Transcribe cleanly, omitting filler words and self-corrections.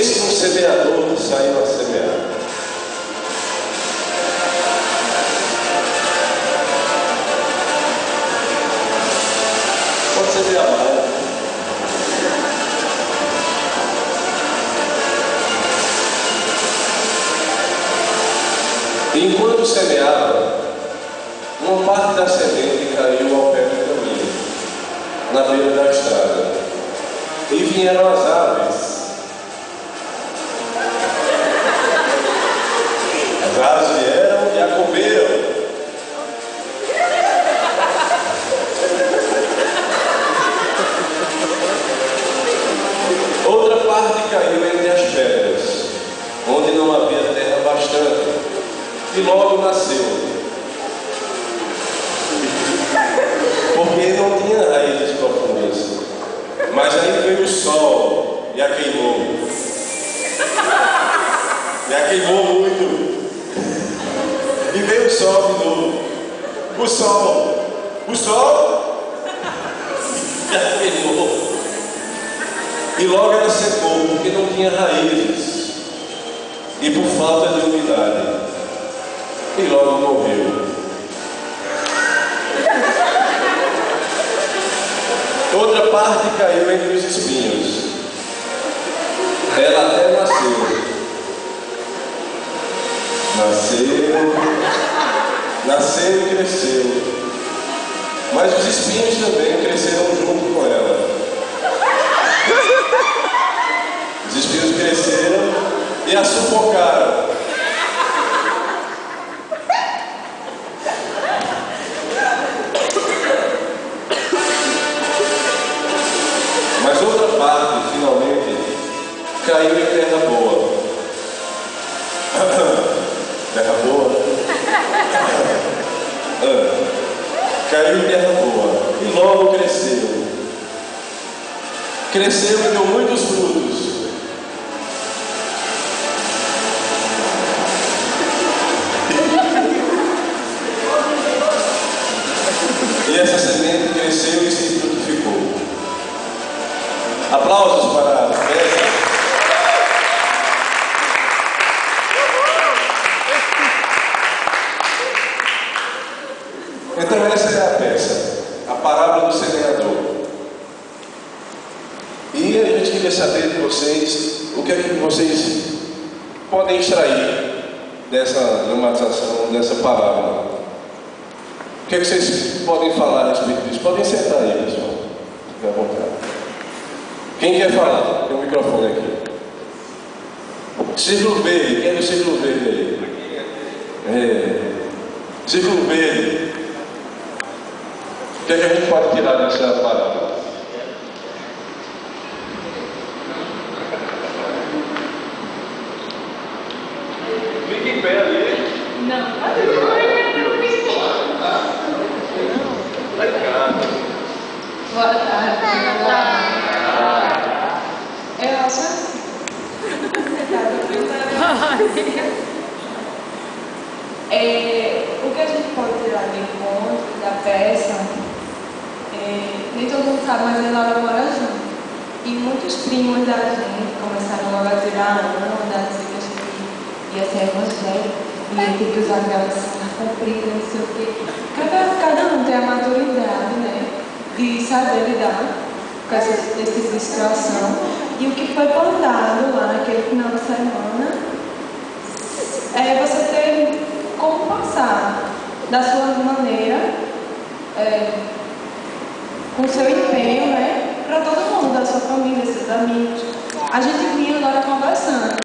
Eis que um semeador saiu a semear. Pode semear mais. E enquanto semeava, uma parte da semente caiu ao pé do caminho, na beira da estrada. E vieram as aves. As aves vieram e a comeram. Outra parte caiu entre as pedras, onde não havia terra bastante, e logo nasceu, porque não tinha raízes profundas. Mas aí veio o sol e a queimou. E a queimou muito. E veio o sol de novo. O sol e a queimou. E logo ela secou, porque não tinha raízes. E por falta de umidade. E logo morreu. Outra parte caiu entre os espinhos. Ela até nasceu. Nasceu e cresceu. Mas os espinhos também cresceram junto com ela. Os espinhos cresceram e a sufocaram. Mas outra parte, finalmente, caiu em terra boa. Terra boa? Caiu em terra boa. E logo cresceu. Cresceu e deu muitos frutos. E essa semente cresceu e se frutificou. Aplausos para a peça. Então essa é a peça, a parábola do semeador. E a gente queria saber de vocês o que é que vocês podem extrair dessa dramatização, dessa parábola. O que é que vocês podem falar a respeito disso? Podem sentar aí, pessoal. Fique à vontade. Quem quer falar? Tem um microfone aqui. Círculo verde. Quem é do círculo verde aí? Círculo verde. O que é que a gente pode tirar dessa parábola? Fique em pé ali. Não. Boa tarde. Eu acho assim. O que a gente pode tirar de encontro da peça, nem todo mundo sabe, mas a Laura mora junto. E muitos primos da gente começaram logo a tirar a onda, dizer que a gente ia ser evangélico, ia ter que usar gravação comprida, não sei o quê. Cada um tem a maturidade, né, de saber lidar com esse tipo de situação. E o que foi plantado lá naquele final de semana é você ter como passar da sua maneira, com seu empenho, né, para todo mundo, da sua família, seus amigos. A gente vinha agora conversando.